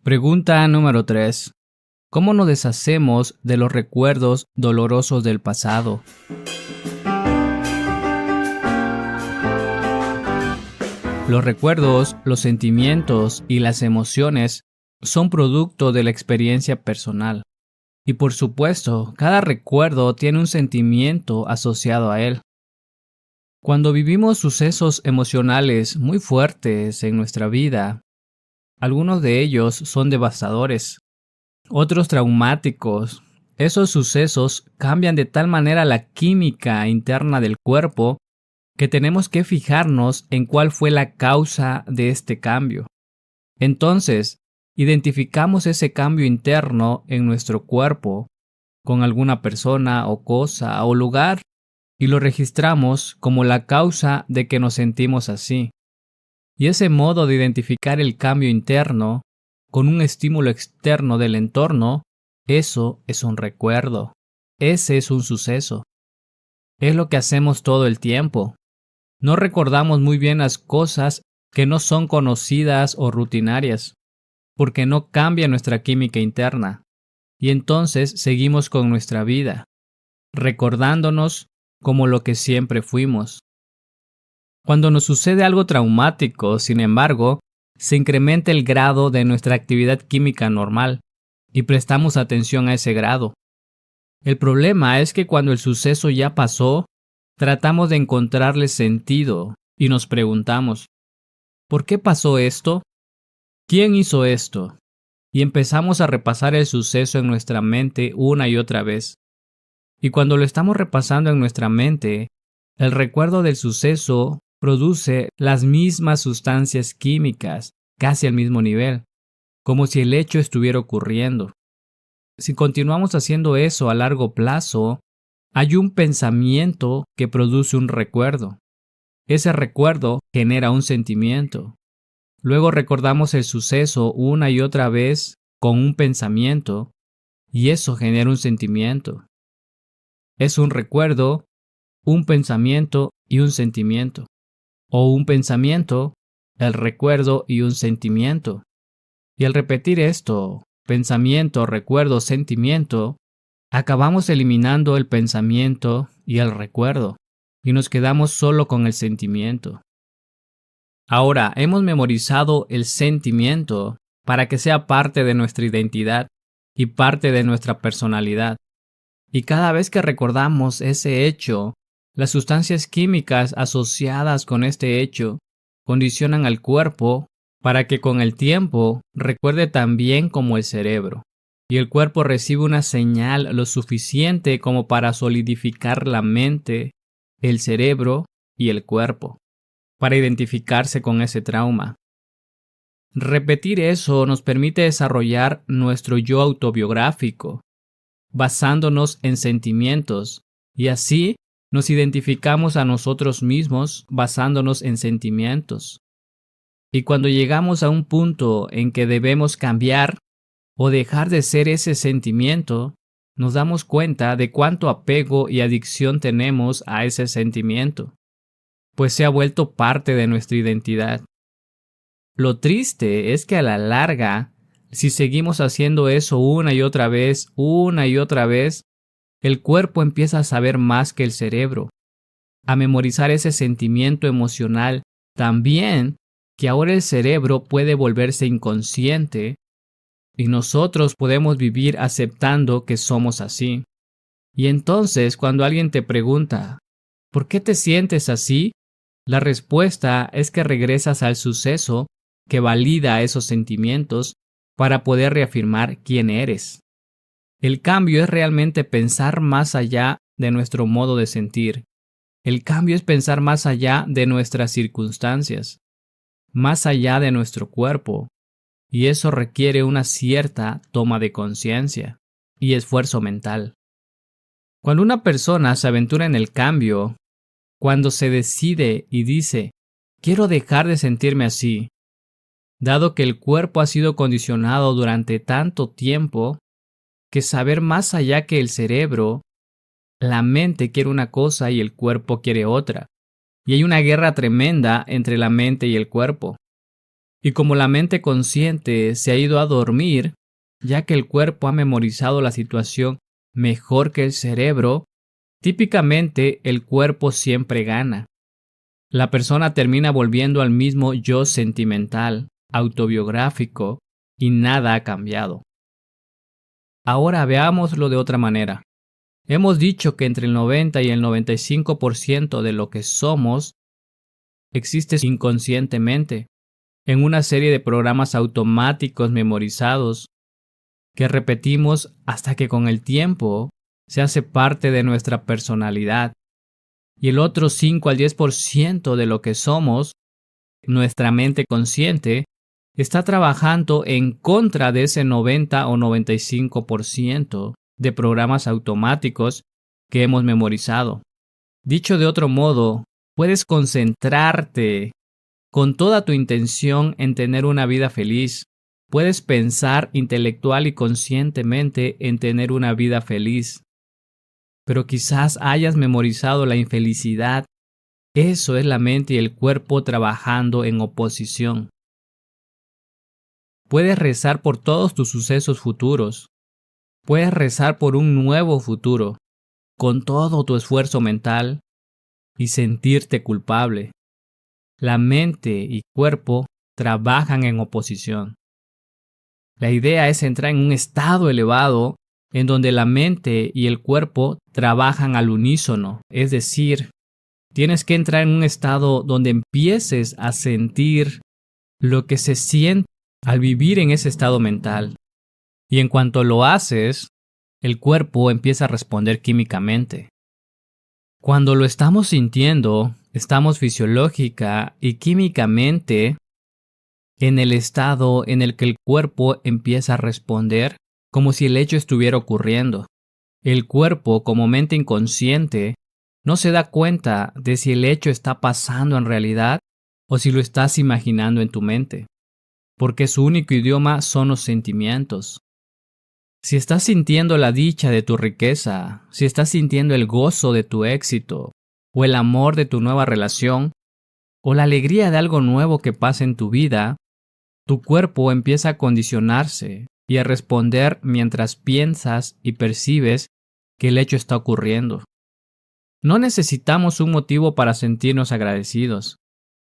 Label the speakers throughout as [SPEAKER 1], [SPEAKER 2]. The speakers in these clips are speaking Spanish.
[SPEAKER 1] Pregunta número 3. ¿Cómo nos deshacemos de los recuerdos dolorosos del pasado? Los recuerdos, los sentimientos y las emociones son producto de la experiencia personal. Y por supuesto, cada recuerdo tiene un sentimiento asociado a él. Cuando vivimos sucesos emocionales muy fuertes en nuestra vida, algunos de ellos son devastadores, otros traumáticos. Esos sucesos cambian de tal manera la química interna del cuerpo que tenemos que fijarnos en cuál fue la causa de este cambio. Entonces, identificamos ese cambio interno en nuestro cuerpo con alguna persona o cosa o lugar y lo registramos como la causa de que nos sentimos así. Y ese modo de identificar el cambio interno con un estímulo externo del entorno, eso es un recuerdo. Ese es un suceso. Es lo que hacemos todo el tiempo. No recordamos muy bien las cosas que no son conocidas o rutinarias, porque no cambia nuestra química interna. Y entonces seguimos con nuestra vida, recordándonos como lo que siempre fuimos. Cuando nos sucede algo traumático, sin embargo, se incrementa el grado de nuestra actividad química normal y prestamos atención a ese grado. El problema es que cuando el suceso ya pasó, tratamos de encontrarle sentido y nos preguntamos, ¿por qué pasó esto? ¿Quién hizo esto? Y empezamos a repasar el suceso en nuestra mente una y otra vez. Y cuando lo estamos repasando en nuestra mente, el recuerdo del suceso produce las mismas sustancias químicas, casi al mismo nivel, como si el hecho estuviera ocurriendo. Si continuamos haciendo eso a largo plazo, hay un pensamiento que produce un recuerdo. Ese recuerdo genera un sentimiento. Luego recordamos el suceso una y otra vez con un pensamiento, y eso genera un sentimiento. Es un recuerdo, un pensamiento y un sentimiento. O un pensamiento, el recuerdo y un sentimiento. Y al repetir esto, pensamiento, recuerdo, sentimiento, acabamos eliminando el pensamiento y el recuerdo, y nos quedamos solo con el sentimiento. Ahora, hemos memorizado el sentimiento para que sea parte de nuestra identidad y parte de nuestra personalidad. Y cada vez que recordamos ese hecho, las sustancias químicas asociadas con este hecho condicionan al cuerpo para que con el tiempo recuerde tan bien como el cerebro. Y el cuerpo recibe una señal lo suficiente como para solidificar la mente, el cerebro y el cuerpo, para identificarse con ese trauma. Repetir eso nos permite desarrollar nuestro yo autobiográfico, basándonos en sentimientos, y así nos identificamos a nosotros mismos basándonos en sentimientos. Y cuando llegamos a un punto en que debemos cambiar o dejar de ser ese sentimiento, nos damos cuenta de cuánto apego y adicción tenemos a ese sentimiento, pues se ha vuelto parte de nuestra identidad. Lo triste es que a la larga, si seguimos haciendo eso una y otra vez, el cuerpo empieza a saber más que el cerebro, a memorizar ese sentimiento emocional tan bien que ahora el cerebro puede volverse inconsciente y nosotros podemos vivir aceptando que somos así. Y entonces, cuando alguien te pregunta, ¿por qué te sientes así?, la respuesta es que regresas al suceso que valida esos sentimientos para poder reafirmar quién eres. El cambio es realmente pensar más allá de nuestro modo de sentir. El cambio es pensar más allá de nuestras circunstancias, más allá de nuestro cuerpo, y eso requiere una cierta toma de conciencia y esfuerzo mental. Cuando una persona se aventura en el cambio, cuando se decide y dice, quiero dejar de sentirme así, dado que el cuerpo ha sido condicionado durante tanto tiempo, que saber más allá que el cerebro, la mente quiere una cosa y el cuerpo quiere otra, y hay una guerra tremenda entre la mente y el cuerpo. Y como la mente consciente se ha ido a dormir, ya que el cuerpo ha memorizado la situación mejor que el cerebro, típicamente el cuerpo siempre gana. La persona termina volviendo al mismo yo sentimental, autobiográfico, y nada ha cambiado. Ahora veámoslo de otra manera. Hemos dicho que entre el 90 y el 95% de lo que somos existe inconscientemente, en una serie de programas automáticos memorizados que repetimos hasta que con el tiempo se hace parte de nuestra personalidad. Y el otro 5 al 10% de lo que somos, nuestra mente consciente, está trabajando en contra de ese 90 o 95% de programas automáticos que hemos memorizado. Dicho de otro modo, puedes concentrarte con toda tu intención en tener una vida feliz. Puedes pensar intelectual y conscientemente en tener una vida feliz. Pero quizás hayas memorizado la infelicidad. Eso es la mente y el cuerpo trabajando en oposición. Puedes rezar por todos tus sucesos futuros. Puedes rezar por un nuevo futuro, con todo tu esfuerzo mental, y sentirte culpable. La mente y cuerpo trabajan en oposición. La idea es entrar en un estado elevado en donde la mente y el cuerpo trabajan al unísono, es decir, tienes que entrar en un estado donde empieces a sentir lo que se siente al vivir en ese estado mental. Y en cuanto lo haces, el cuerpo empieza a responder químicamente. Cuando lo estamos sintiendo, estamos fisiológica y químicamente en el estado en el que el cuerpo empieza a responder como si el hecho estuviera ocurriendo. El cuerpo, como mente inconsciente, no se da cuenta de si el hecho está pasando en realidad o si lo estás imaginando en tu mente, porque su único idioma son los sentimientos. Si estás sintiendo la dicha de tu riqueza, si estás sintiendo el gozo de tu éxito, o el amor de tu nueva relación, o la alegría de algo nuevo que pasa en tu vida, tu cuerpo empieza a condicionarse y a responder mientras piensas y percibes que el hecho está ocurriendo. No necesitamos un motivo para sentirnos agradecidos.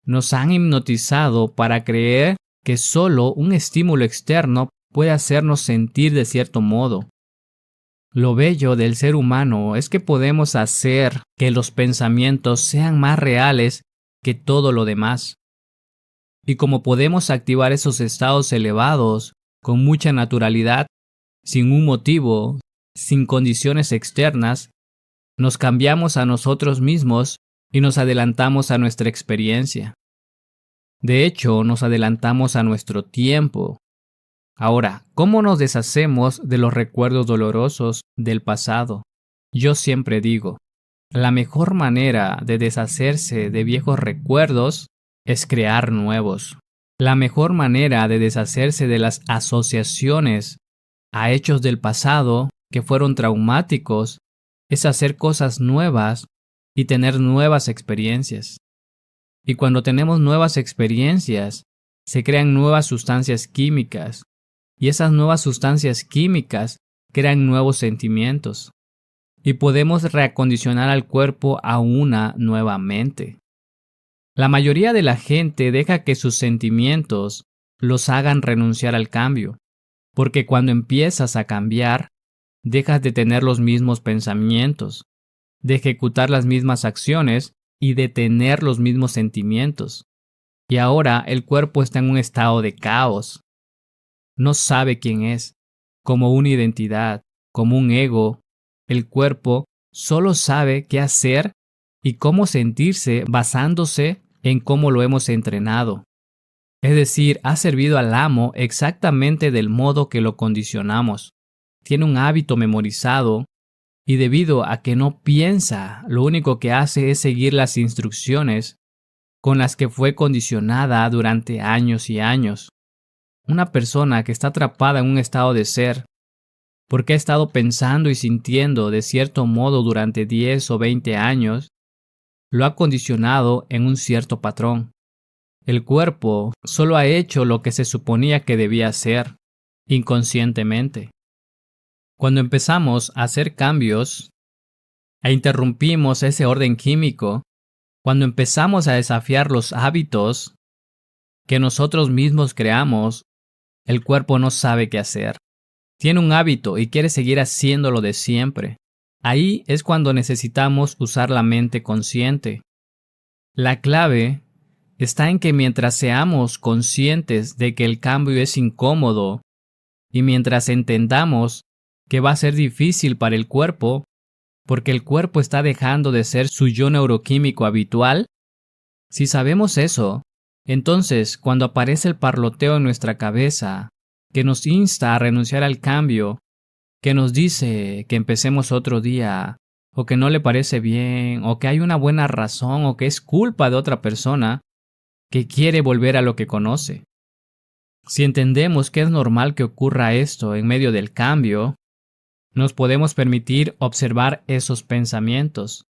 [SPEAKER 1] Nos han hipnotizado para creer que solo un estímulo externo puede hacernos sentir de cierto modo. Lo bello del ser humano es que podemos hacer que los pensamientos sean más reales que todo lo demás. Y como podemos activar esos estados elevados con mucha naturalidad, sin un motivo, sin condiciones externas, nos cambiamos a nosotros mismos y nos adelantamos a nuestra experiencia. De hecho, nos adelantamos a nuestro tiempo. Ahora, ¿cómo nos deshacemos de los recuerdos dolorosos del pasado? Yo siempre digo, la mejor manera de deshacerse de viejos recuerdos es crear nuevos. La mejor manera de deshacerse de las asociaciones a hechos del pasado que fueron traumáticos es hacer cosas nuevas y tener nuevas experiencias. Y cuando tenemos nuevas experiencias, se crean nuevas sustancias químicas, y esas nuevas sustancias químicas crean nuevos sentimientos. Y podemos reacondicionar al cuerpo a una nueva mente. La mayoría de la gente deja que sus sentimientos los hagan renunciar al cambio, porque cuando empiezas a cambiar, dejas de tener los mismos pensamientos, de ejecutar las mismas acciones y de tener los mismos sentimientos. Y ahora el cuerpo está en un estado de caos. No sabe quién es, como una identidad, como un ego. El cuerpo solo sabe qué hacer y cómo sentirse basándose en cómo lo hemos entrenado. Es decir, ha servido al amo exactamente del modo que lo condicionamos. Tiene un hábito memorizado y debido a que no piensa, lo único que hace es seguir las instrucciones con las que fue condicionada durante años y años. Una persona que está atrapada en un estado de ser, porque ha estado pensando y sintiendo de cierto modo durante 10 o 20 años, lo ha condicionado en un cierto patrón. El cuerpo solo ha hecho lo que se suponía que debía hacer, inconscientemente. Cuando empezamos a hacer cambios e interrumpimos ese orden químico, cuando empezamos a desafiar los hábitos que nosotros mismos creamos, el cuerpo no sabe qué hacer. Tiene un hábito y quiere seguir haciéndolo de siempre. Ahí es cuando necesitamos usar la mente consciente. La clave está en que mientras seamos conscientes de que el cambio es incómodo y mientras entendamos que va a ser difícil para el cuerpo, porque el cuerpo está dejando de ser su yo neuroquímico habitual, si sabemos eso, entonces cuando aparece el parloteo en nuestra cabeza, que nos insta a renunciar al cambio, que nos dice que empecemos otro día, o que no le parece bien, o que hay una buena razón, o que es culpa de otra persona, que quiere volver a lo que conoce. Si entendemos que es normal que ocurra esto en medio del cambio, nos podemos permitir observar esos pensamientos,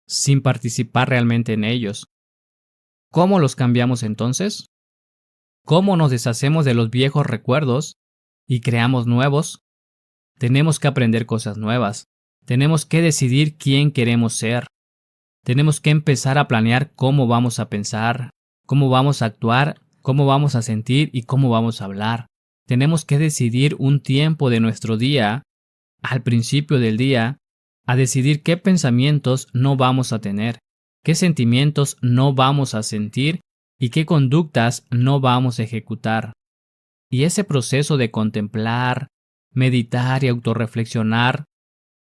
[SPEAKER 1] sin participar realmente en ellos. ¿Cómo los cambiamos entonces? ¿Cómo nos deshacemos de los viejos recuerdos y creamos nuevos? Tenemos que aprender cosas nuevas. Tenemos que decidir quién queremos ser. Tenemos que empezar a planear cómo vamos a pensar, cómo vamos a actuar, cómo vamos a sentir y cómo vamos a hablar. Tenemos que decidir un tiempo de nuestro día, al principio del día, a decidir qué pensamientos no vamos a tener, qué sentimientos no vamos a sentir y qué conductas no vamos a ejecutar. Y ese proceso de contemplar, meditar y autorreflexionar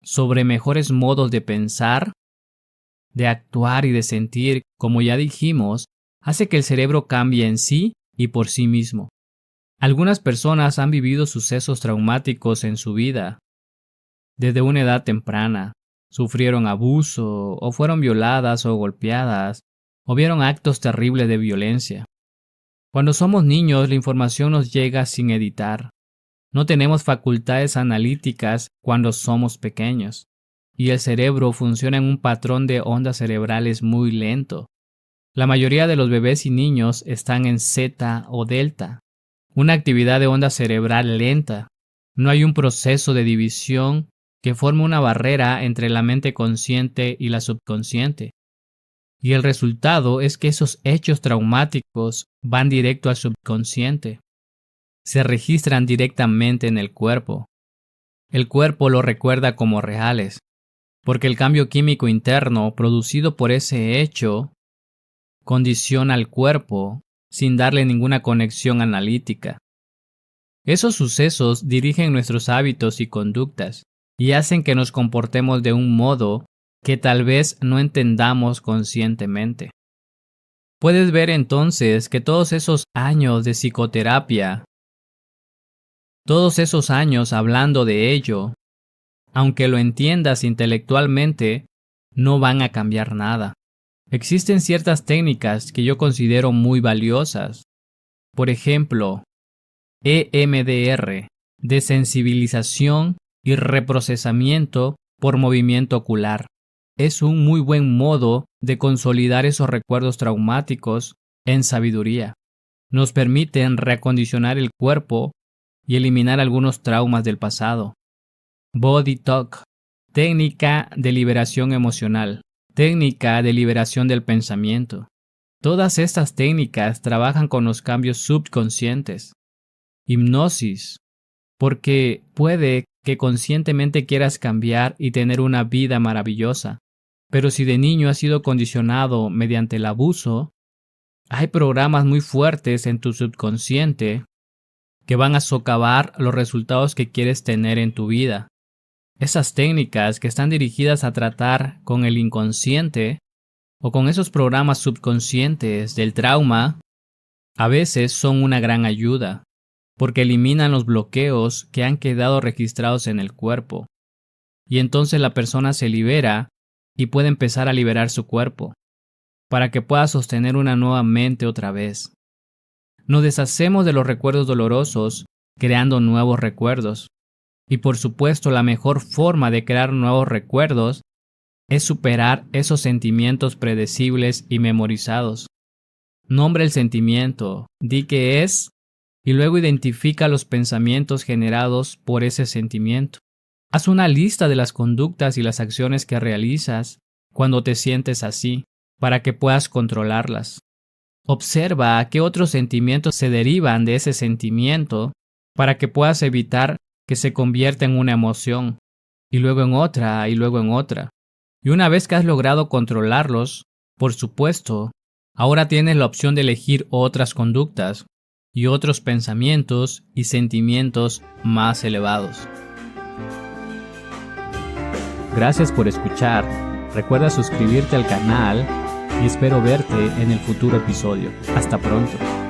[SPEAKER 1] sobre mejores modos de pensar, de actuar y de sentir, como ya dijimos, hace que el cerebro cambie en sí y por sí mismo. Algunas personas han vivido sucesos traumáticos en su vida. Desde una edad temprana, sufrieron abuso, o fueron violadas o golpeadas, o vieron actos terribles de violencia. Cuando somos niños, la información nos llega sin editar. No tenemos facultades analíticas cuando somos pequeños, y el cerebro funciona en un patrón de ondas cerebrales muy lento. La mayoría de los bebés y niños están en zeta o delta, una actividad de onda cerebral lenta. No hay un proceso de división que forme una barrera entre la mente consciente y la subconsciente. Y el resultado es que esos hechos traumáticos van directo al subconsciente. Se registran directamente en el cuerpo. El cuerpo lo recuerda como reales, porque el cambio químico interno producido por ese hecho condiciona al cuerpo sin darle ninguna conexión analítica. Esos sucesos dirigen nuestros hábitos y conductas y hacen que nos comportemos de un modo que tal vez no entendamos conscientemente. Puedes ver entonces que todos esos años de psicoterapia, todos esos años hablando de ello, aunque lo entiendas intelectualmente, no van a cambiar nada. Existen ciertas técnicas que yo considero muy valiosas. Por ejemplo, EMDR, desensibilización y reprocesamiento por movimiento ocular. Es un muy buen modo de consolidar esos recuerdos traumáticos en sabiduría. Nos permiten reacondicionar el cuerpo y eliminar algunos traumas del pasado. Body Talk, técnica de liberación emocional, técnica de liberación del pensamiento. Todas estas técnicas trabajan con los cambios subconscientes. Hipnosis, porque puede que conscientemente quieras cambiar y tener una vida maravillosa, pero si de niño has sido condicionado mediante el abuso, hay programas muy fuertes en tu subconsciente que van a socavar los resultados que quieres tener en tu vida. Esas técnicas que están dirigidas a tratar con el inconsciente o con esos programas subconscientes del trauma, a veces son una gran ayuda, porque eliminan los bloqueos que han quedado registrados en el cuerpo. Y entonces la persona se libera y puede empezar a liberar su cuerpo, para que pueda sostener una nueva mente otra vez. Nos deshacemos de los recuerdos dolorosos, creando nuevos recuerdos. Y por supuesto, la mejor forma de crear nuevos recuerdos es superar esos sentimientos predecibles y memorizados. Nombra el sentimiento, di qué es y luego identifica los pensamientos generados por ese sentimiento. Haz una lista de las conductas y las acciones que realizas cuando te sientes así, para que puedas controlarlas. Observa a qué otros sentimientos se derivan de ese sentimiento para que puedas evitar que se convierta en una emoción, y luego en otra, y luego en otra. Y una vez que has logrado controlarlos, por supuesto, ahora tienes la opción de elegir otras conductas y otros pensamientos y sentimientos más elevados. Gracias por escuchar. Recuerda suscribirte al canal y espero verte en el futuro episodio. Hasta pronto.